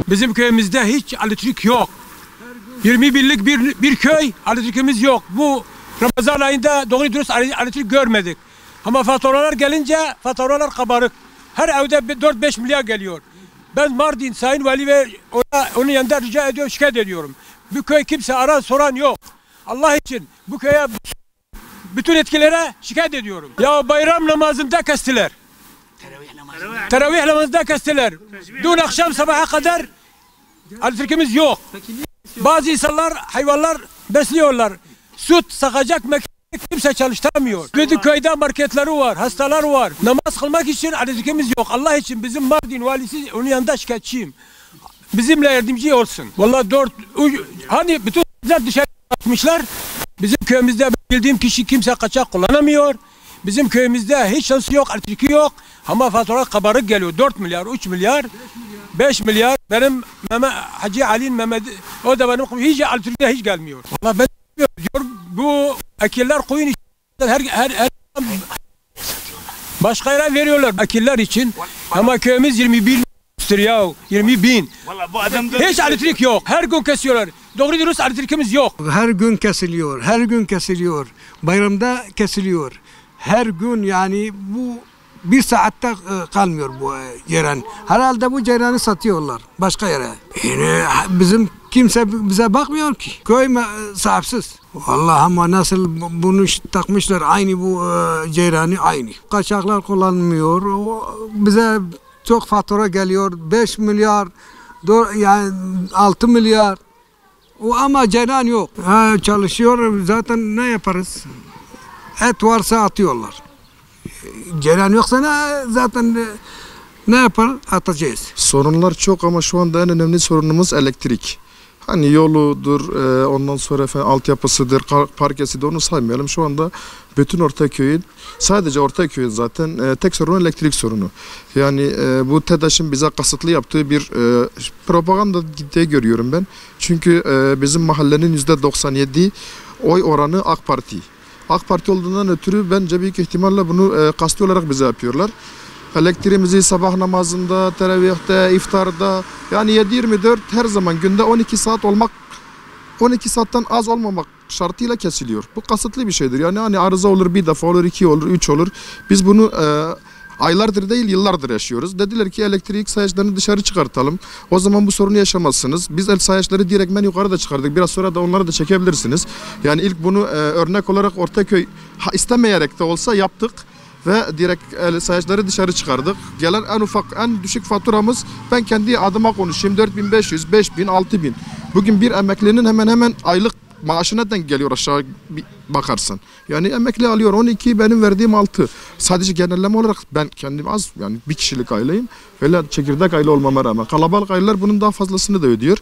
Bizim köyümüzde hiç elektrik yok. 21'lik bir köy, elektrikimiz yok. Bu Ramazan ayında doğru dürüst elektrik görmedik. Ama faturalar gelince faturalar kabarık. Her evde 4-5 milyar geliyor. Ben Mardin Sayın Vali ve onun yanında rica ediyorum, şikayet ediyorum. Bu köy kimse aran soran yok. Allah için bu köye bütün etkilere şikayet ediyorum. Ya bayram namazında kestiler. Teravih namazında kestiler. Dün akşam sabaha kadar elektrikimiz yok. Bazı insanlar, hayvanlar besliyorlar. Süt sakacak makine kimse çalıştıramıyor. Bütün köyde marketleri var, hastalar var. Namaz kılmak için elektrikimiz yok. Allah için bizim Mardin valisi onun yanında şikayetçiyim. Bizimle yardımcı olsun. Vallahi hani bütün dışarı atmışlar. Bizim köyümüzde bildiğim kişi kimse kaçak kullanamıyor. Bizim köyümüzde hiç şansı yok, elektriği yok. Ama fatura kabarık geliyor. 4 milyar, 3 milyar, 5 milyar. Benim Hacı Ali'nin Mehmet'i, o da benim hiç elektriğe hiç gelmiyor. Vallahi ben diyor bu akiller koyun her başka yere veriyorlar akiller için. Ama köyümüz 21 ya 20 bin. Hiç elektrik yok. Her gün kesiyorlar. Doğru dürüst elektrikimiz yok. Her gün kesiliyor. Her gün kesiliyor. Bayramda kesiliyor. Her gün yani bu bir saatte kalmıyor bu ceyran. Herhalde bu ceyranı satıyorlar başka yere. Yani bizim kimse bize bakmıyor ki. Köy sahipsiz. Vallahi ama nasıl bunu takmışlar aynı bu ceyranı aynı. Kaçaklar kullanmıyor. Bize çok fatura geliyor. 5 milyar, yani 6 milyar. Ama ceyran yok. Çalışıyor zaten ne yaparız? Et varsa atıyorlar. Ceyran yoksa zaten ne yapar? Atacağız. Sorunlar çok ama şu anda en önemli sorunumuz elektrik. Hani yoludur, ondan sonra altyapısıdır, parkesidir, onu saymayalım. Şu anda bütün Ortaköy'ün, sadece Ortaköy'ün zaten tek sorunu elektrik sorunu. Yani bu TEDAŞ'ın bize kasıtlı yaptığı bir propaganda diye görüyorum ben. Çünkü bizim mahallenin %97 oy oranı AK Parti. AK Parti olduğundan ötürü bence büyük ihtimalle bunu kasti olarak bize yapıyorlar. Elektriğimizi sabah namazında, teravihte, iftarda yani 7-24 her zaman günde 12 saat olmak, 12 saatten az olmamak şartıyla kesiliyor. Bu kasıtlı bir şeydir. Yani hani arıza olur, bir defa olur, 2 olur, 3 olur. Biz bunu aylardır değil yıllardır yaşıyoruz. Dediler ki elektrik sayaçlarını dışarı çıkartalım. O zaman bu sorunu yaşamazsınız. Biz sayaçları direktmen yukarıda çıkardık. Biraz sonra da onları da çekebilirsiniz. Yani ilk bunu örnek olarak Ortaköy istemeyerek de olsa yaptık. Ve direkt sayaçları dışarı çıkardık. Gelen en ufak, en düşük faturamız, ben kendi adıma konuşayım, 4500, 5000, 6000. Bugün bir emeklinin hemen hemen aylık maaşına denk geliyor aşağı bakarsan. Yani emekli alıyor 12, benim verdiğim 6. Sadece genelleme olarak ben kendim az, yani bir kişilik aileyim. Böyle çekirdek aile olmama rağmen. Kalabalık aileler bunun daha fazlasını da ödüyor.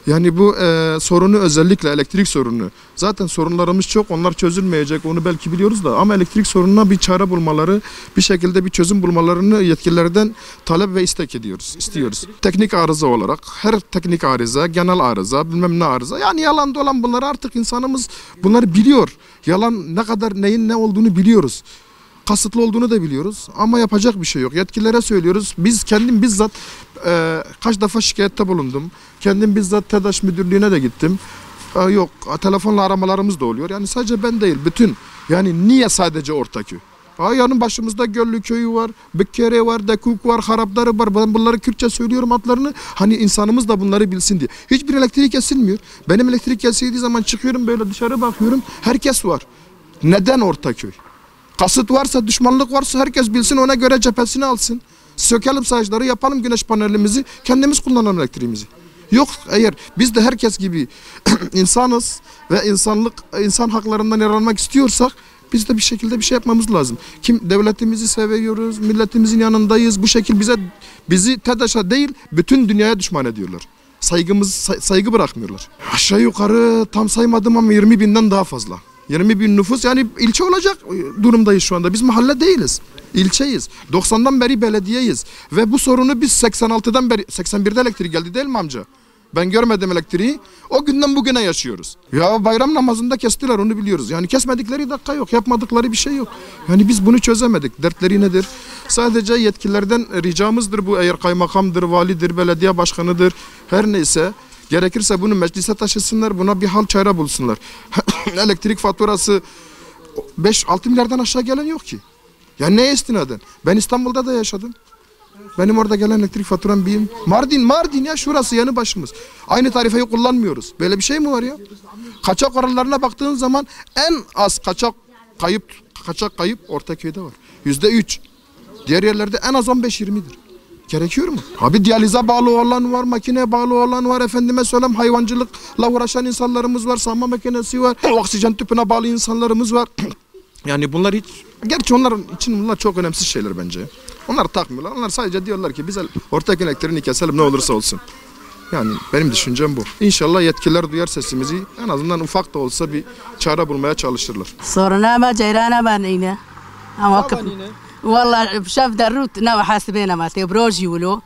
Yani bu sorunu, özellikle elektrik sorunu. Zaten sorunlarımız çok, onlar çözülmeyecek, onu belki biliyoruz da. Ama elektrik sorununa bir çare bulmaları, bir şekilde bir çözüm bulmalarını yetkililerden talep ve istek ediyoruz, istiyoruz. Teknik arıza olarak, her teknik arıza, genel arıza, bilmem ne arıza. Yani yalan dolan bunları artık insanımız bunları biliyor. Yalan ne kadar, neyin ne olduğunu biliyoruz. Kasıtlı olduğunu da biliyoruz ama yapacak bir şey yok. Yetkililere söylüyoruz. Biz kendim bizzat kaç defa şikayette bulundum. Kendim bizzat TEDAŞ müdürlüğüne de gittim. Yok, telefonla aramalarımız da oluyor. Yani sadece ben değil, bütün. Yani niye sadece Ortaköy? Yanın başımızda Göllü Köyü var, Bükkere var, Dekuk var, Harapları var. Ben bunları Kürtçe söylüyorum adlarını. Hani insanımız da bunları bilsin diye. Hiçbir elektrik kesilmiyor. Benim elektrik kesildiği zaman çıkıyorum böyle dışarı bakıyorum. Herkes var. Neden Ortaköy? Kasıt varsa, düşmanlık varsa herkes bilsin, ona göre cephesini alsın. Sökelim sayaçları, yapalım güneş panelimizi, kendimiz kullanalım elektriğimizi. Yok, eğer biz de herkes gibi insanız ve insan haklarından yararlanmak istiyorsak biz de bir şekilde bir şey yapmamız lazım. Devletimizi seviyoruz, milletimizin yanındayız. Bu şekilde bizi TEDAŞ'a değil bütün dünyaya düşman ediyorlar. Saygı bırakmıyorlar. Aşağı yukarı tam saymadım ama 20 binden daha fazla. 20 bin nüfus, yani ilçe olacak durumdayız şu anda. Biz mahalle değiliz. İlçeyiz. 90'dan beri belediyeyiz. Ve bu sorunu biz 86'dan beri, 81'de elektrik geldi değil mi amca? Ben görmedim elektriği. O günden bugüne yaşıyoruz. Ya bayram namazında kestiler, onu biliyoruz. Yani kesmedikleri dakika yok. Yapmadıkları bir şey yok. Yani biz bunu çözemedik. Dertleri nedir? Sadece yetkililerden ricamızdır bu. Eğer kaymakamdır, validir, belediye başkanıdır, her neyse. Gerekirse bunu meclise taşısınlar. Buna bir hal çare bulsunlar. Elektrik faturası 5-6 milyardan aşağı gelen yok ki. Yani neye istinaden? Ben İstanbul'da da yaşadım. Benim orada gelen elektrik faturam bir Mardin ya, şurası yanı başımız. Aynı tarifeyi kullanmıyoruz. Böyle bir şey mi var ya? Kaçak oranlarına baktığın zaman en az kaçak kayıp Ortaköy'de var. %3. Diğer yerlerde en az 15-20'dir. Gerekiyor mu? Abi diyalize bağlı olan var, makineye bağlı olan var, efendime söyleyeyim hayvancılıkla uğraşan insanlarımız var, sağma makinesi var, oksijen tüpüne bağlı insanlarımız var. Yani bunlar gerçi onlar için bunlar çok önemsiz şeyler bence. Onlar takmıyorlar. Onlar sadece diyorlar ki biz ortak elektriğini keselim ne olursa olsun. Yani benim düşüncem bu. İnşallah yetkililer duyar sesimizi. En azından ufak da olsa bir çare bulmaya çalışırlar. Soruna ama ceyrana ben yine. Ama والله شاف دروت نوع حاسبين ما تبروج يقولوا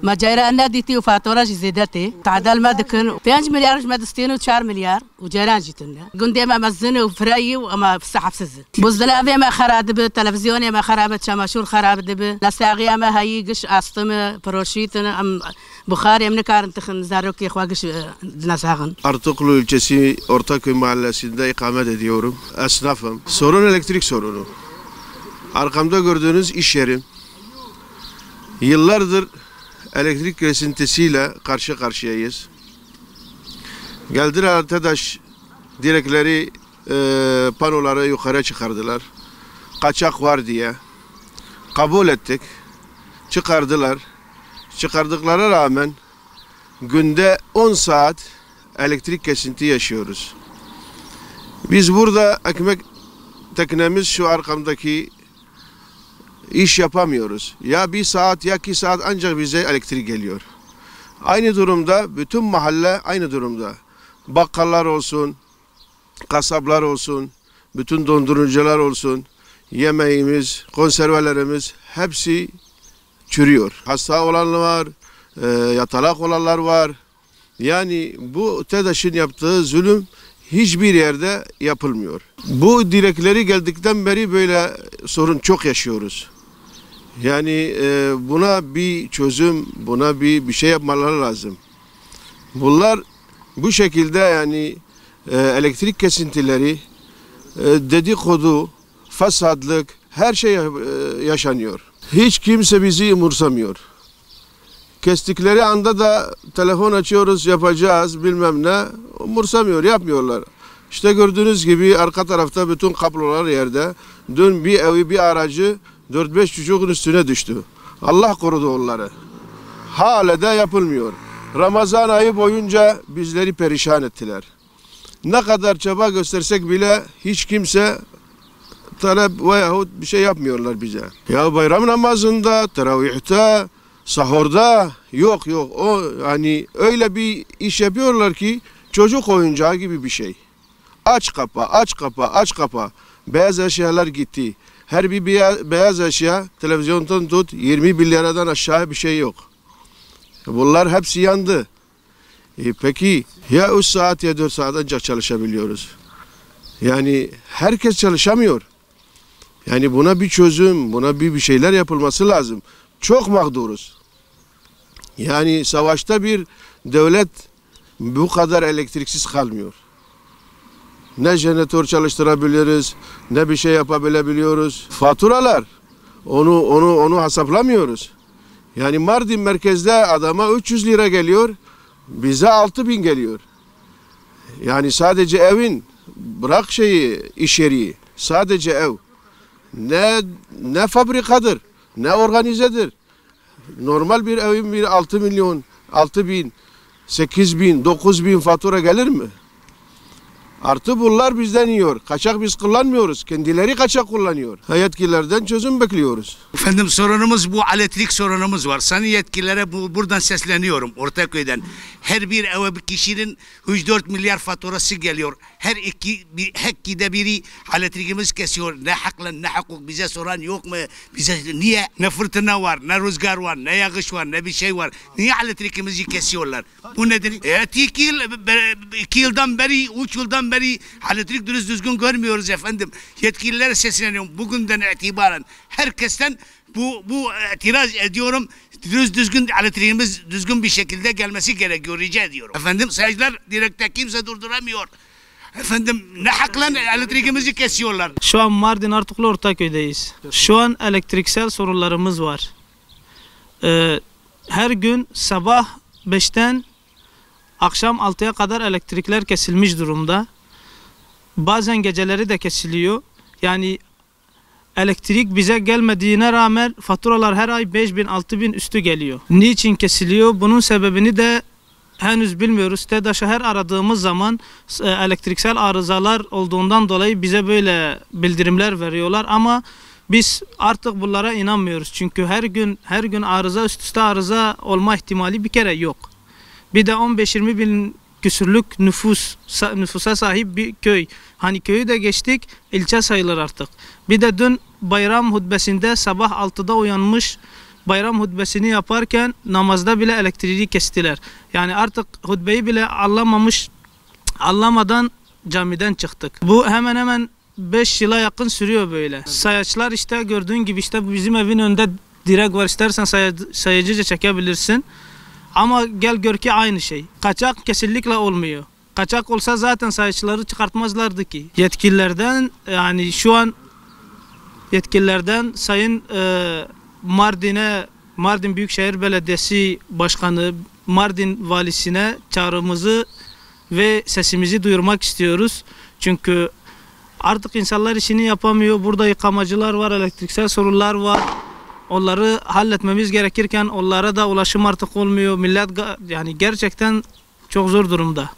ما جيران ناديتي وفاتوراج زيدتي تعدل ما دكن 5 مليار ما دستين و4 مليار وجيران جيتنا قندي ما مزني وفراي وما في السحب سز بوزدلا ما خراب بالتلفزيون ما خرابت شماشور خراب دب لساقيا ما هيجش استم بروشيتنا ام بخاري من كارن تخن زاروكي خواقش نساغن Artuklu ilçesi Ortaköy mahallesinde ikamet ediyorum. Esnafım. Sorun elektrik sorunu. Arkamda gördüğünüz iş yerim. Yıllardır elektrik kesintisiyle karşı karşıyayız. Geldiler arkadaş direkleri, panoları yukarı çıkardılar. Kaçak var diye. Kabul ettik. Çıkardılar. Çıkardıklara rağmen günde 10 saat elektrik kesinti yaşıyoruz. Biz burada ekmek teknemiz şu arkamdaki iş yapamıyoruz. Ya 1 saat ya 2 saat ancak bize elektrik geliyor. Aynı durumda bütün mahalle aynı durumda. Bakkallar olsun, kasaplar olsun, bütün dondurucular olsun, yemeğimiz, konservelerimiz hepsi çürüyor. Hasta olanlar var, yatalak olanlar var. Yani bu TEDAŞ'ın yaptığı zulüm hiçbir yerde yapılmıyor. Bu direkleri geldikten beri böyle sorun çok yaşıyoruz. Yani buna bir çözüm, buna bir şey yapmaları lazım. Bunlar bu şekilde yani elektrik kesintileri, dedikodu, fesatlık, her şey yaşanıyor. Hiç kimse bizi umursamıyor. Kestikleri anda da telefon açıyoruz, yapacağız bilmem ne, umursamıyor, yapmıyorlar. İşte gördüğünüz gibi arka tarafta bütün kablolar yerde. Dün bir evi, bir aracı 4-5 çocuğun üstüne düştü. Allah korudu onları. Hala da yapılmıyor. Ramazan ayı boyunca bizleri perişan ettiler. Ne kadar çaba göstersek bile hiç kimse talep veyahut bir şey yapmıyorlar bize. Ya bayram namazında, teravihte, sahurda yok. O hani öyle bir iş yapıyorlar ki çocuk oyuncağı gibi bir şey. Aç kapa. Beyaz eşyalar gitti. Her bir beyaz eşya televizyondan tut 20 bin liradan aşağı bir şey yok. Bunlar hepsi yandı. Peki ya 3 saat ya 4 saat ancak çalışabiliyoruz. Yani herkes çalışamıyor. Yani buna bir çözüm, buna bir şeyler yapılması lazım. Çok mağduruz. Yani savaşta bir devlet bu kadar elektriksiz kalmıyor. Ne jeneratör çalıştırabiliriz, ne bir şey yapabilebiliyoruz. Faturalar, onu hesaplamıyoruz. Yani Mardin merkezde adama 300 lira geliyor, bize 6.000 geliyor. Yani sadece evin, bırak iş yeri, sadece ev. Ne fabrikadır, ne organizedir. Normal bir evin bir 6 milyon, 6.000, 8.000, 9.000 fatura gelir mi? Artı bunlar bizden yiyor. Kaçak biz kullanmıyoruz. Kendileri kaçak kullanıyor. Yetkililerden çözüm bekliyoruz. Efendim sorunumuz bu, elektrik sorunumuz var. Sayın yetkililere buradan sesleniyorum Ortaköy'den. Her bir eve bir kişinin 3-4 milyar faturası geliyor. Her ikide biri elektriğimiz kesiyor. Ne hakla ne hukuk, bize soran yok mu? Bize niye? Ne fırtına var, ne rüzgar var, ne yağış var, ne bir şey var. Niye elektriğimizi kesiyorlar? Bu nedir? 2 yıldan beri, 3 yıldan beri elektrik düzgün görmüyoruz efendim. Yetkililere sesleniyorum. Bugünden itibaren herkesten bu itiraz ediyorum. Düzgün elektriğimiz düzgün bir şekilde gelmesi gerekiyor, rica ediyorum. Efendim sayıcılar direkte kimse durduramıyor. Efendim ne hakla elektriğimizi kesiyorlar. Şu an Mardin Artuklu Ortaköy'deyiz. Şu an elektriksel sorunlarımız var. Her gün sabah 5'ten akşam 6'ya kadar elektrikler kesilmiş durumda. Bazen geceleri de kesiliyor. Yani elektrik bize gelmediğine rağmen faturalar her ay 5.000-6.000 üstü geliyor. Niçin kesiliyor? Bunun sebebini de henüz bilmiyoruz. TEDAŞ'a her aradığımız zaman elektriksel arızalar olduğundan dolayı bize böyle bildirimler veriyorlar ama biz artık bunlara inanmıyoruz. Çünkü her gün arıza üst üste arıza olma ihtimali bir kere yok. Bir de 15-20 bin küsürlük nüfusa sahip bir köy. Hani köyü de geçtik, ilçe sayılır artık. Bir de dün bayram hutbesinde sabah 6'da uyanmış, bayram hutbesini yaparken namazda bile elektriği kestiler. Yani artık hutbeyi bile anlamadan camiden çıktık. Bu hemen hemen 5 yıla yakın sürüyor böyle. Sayaçlar işte gördüğün gibi işte bizim evin önünde direk var, istersen sayıcıca çekebilirsin. Ama gel gör ki aynı şey. Kaçak kesinlikle olmuyor. Kaçak olsa zaten sayıcıları çıkartmazlardı ki. Yetkililerden yani şu an yetkililerden Sayın Mardin Büyükşehir Belediyesi Başkanı, Mardin Valisi'ne çağrımızı ve sesimizi duyurmak istiyoruz. Çünkü artık insanlar işini yapamıyor. Burada yıkamacılar var, elektriksel sorunlar var. Onları halletmemiz gerekirken onlara da ulaşım artık olmuyor. Millet yani gerçekten çok zor durumda.